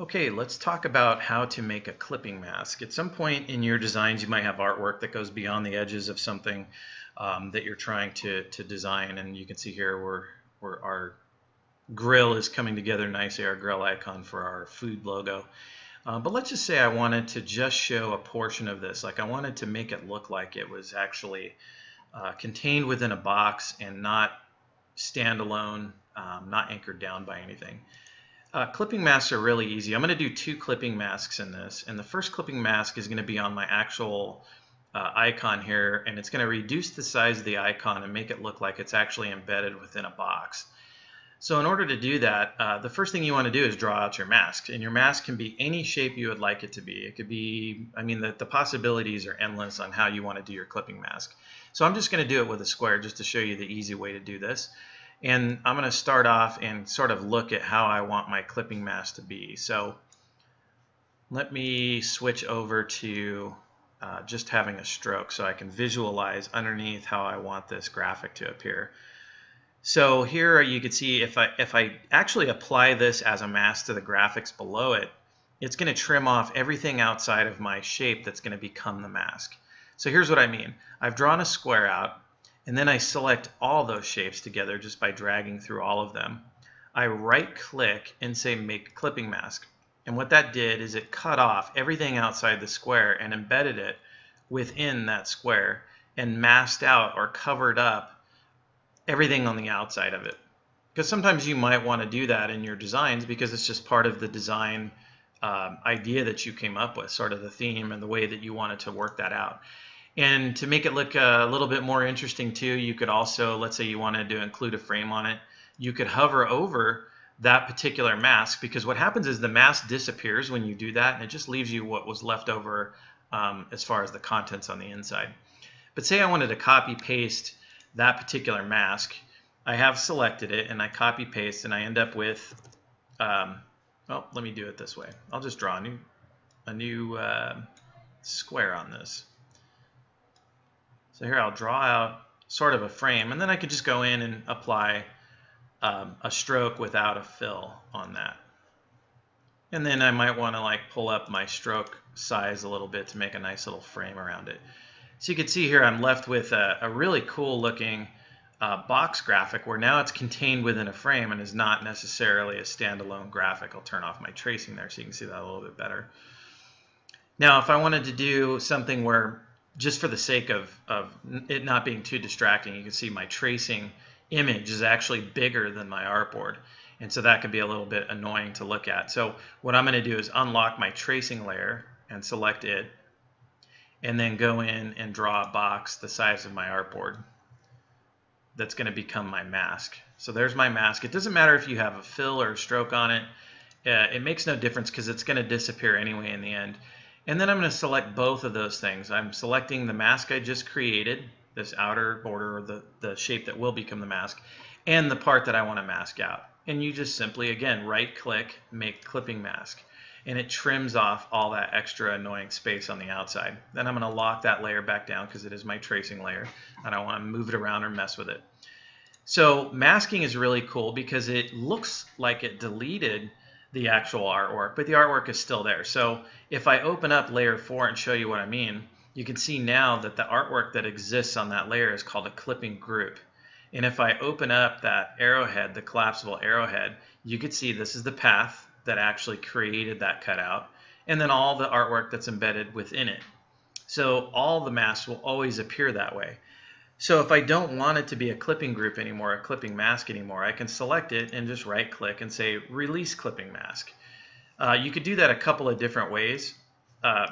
Okay, let's talk about how to make a clipping mask. At some point in your designs, you might have artwork that goes beyond the edges of something that you're trying to design. And you can see here where our grill is coming together nicely, our grill icon for our food logo. But let's just say I wanted to just show a portion of this. Like I wanted to make it look like it was actually contained within a box and not standalone, not anchored down by anything. Clipping masks are really easy. I'm going to do two clipping masks in this, and the first clipping mask is going to be on my actual icon here, and it's going to reduce the size of the icon and make it look like it's actually embedded within a box. So in order to do that, the first thing you want to do is draw out your mask, and your mask can be any shape you would like it to be. It could be, I mean, the possibilities are endless on how you want to do your clipping mask. So I'm just going to do it with a square just to show you the easy way to do this. And I'm going to start off and sort of look at how I want my clipping mask to be. So let me switch over to just having a stroke so I can visualize underneath how I want this graphic to appear. So here you can see if I actually apply this as a mask to the graphics below it, it's going to trim off everything outside of my shape that's going to become the mask. So here's what I mean. I've drawn a square out, and then I select all those shapes together just by dragging through all of them. I right click and say make clipping mask. And what that did is it cut off everything outside the square and embedded it within that square and masked out or covered up everything on the outside of it. Because sometimes you might want to do that in your designs because it's just part of the design idea that you came up with, sort of the theme and the way that you wanted to work that out. And to make it look a little bit more interesting too, you could also, let's say you wanted to include a frame on it, you could hover over that particular mask, because what happens is the mask disappears when you do that and it just leaves you what was left over as far as the contents on the inside. But say I wanted to copy paste that particular mask. I have selected it and I copy paste and I end up with, well, let me do it this way. I'll just draw a new square on this. So here I'll draw out sort of a frame, and then I could just go in and apply a stroke without a fill on that. And then I might want to like pull up my stroke size a little bit to make a nice little frame around it. So you can see here I'm left with a really cool looking box graphic where now it's contained within a frame and is not necessarily a standalone graphic. I'll turn off my tracing there so you can see that a little bit better. Now if I wanted to do something where, just for the sake of it not being too distracting, you can see my tracing image is actually bigger than my artboard. And so that can be a little bit annoying to look at. So what I'm going to do is unlock my tracing layer and select it, and then go in and draw a box the size of my artboard that's going to become my mask. So there's my mask. It doesn't matter if you have a fill or a stroke on it. It makes no difference because it's going to disappear anyway in the end. And then I'm going to select both of those things. I'm selecting the mask I just created, this outer border, or the shape that will become the mask, and the part that I want to mask out. And you just simply, again, right click, make clipping mask. And it trims off all that extra annoying space on the outside. Then I'm going to lock that layer back down because it is my tracing layer. I don't want to move it around or mess with it. So masking is really cool because it looks like it deleted the actual artwork, but the artwork is still there. So if I open up layer 4 and show you what I mean, you can see now that the artwork that exists on that layer is called a clipping group. And if I open up that arrowhead, the collapsible arrowhead, you can see this is the path that actually created that cutout, and then all the artwork that's embedded within it. So all the masks will always appear that way. So if I don't want it to be a clipping group anymore, a clipping mask anymore, I can select it and just right click and say release clipping mask. You could do that a couple of different ways.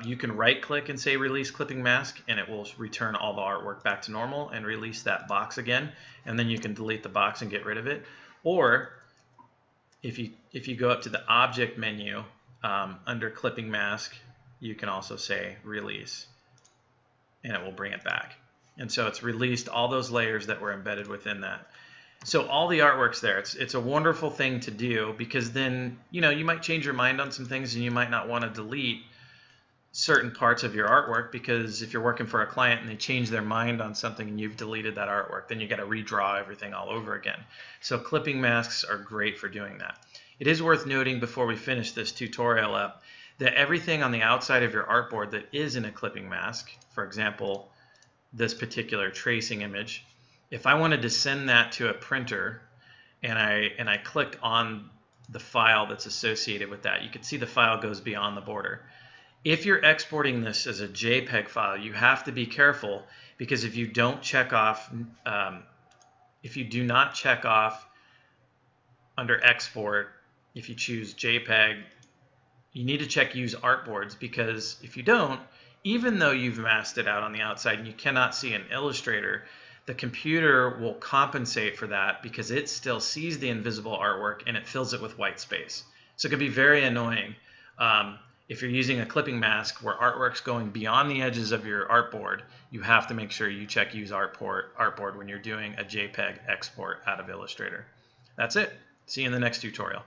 You can right click and say release clipping mask, and it will return all the artwork back to normal and release that box again, and then you can delete the box and get rid of it. Or if you go up to the object menu under clipping mask, you can also say release, and it will bring it back. And so it's released all those layers that were embedded within that. So all the artwork's there. It's a wonderful thing to do, because then you might change your mind on some things and you might not want to delete certain parts of your artwork, because if you're working for a client and they change their mind on something and you've deleted that artwork, then you got to redraw everything all over again. So clipping masks are great for doing that. It is worth noting before we finish this tutorial up that everything on the outside of your artboard that is in a clipping mask, for example, this particular tracing image, if I wanted to send that to a printer and I click on the file that's associated with that, you can see the file goes beyond the border. If you're exporting this as a JPEG file, you have to be careful, because if you don't check off, if you do not check off under export, if you choose JPEG, you need to check use artboards, because if you don't, even though you've masked it out on the outside and you cannot see an Illustrator, the computer will compensate for that because it still sees the invisible artwork and it fills it with white space. So it can be very annoying. If you're using a clipping mask where artwork's going beyond the edges of your artboard, you have to make sure you check use artboard when you're doing a JPEG export out of Illustrator. That's it. See you in the next tutorial.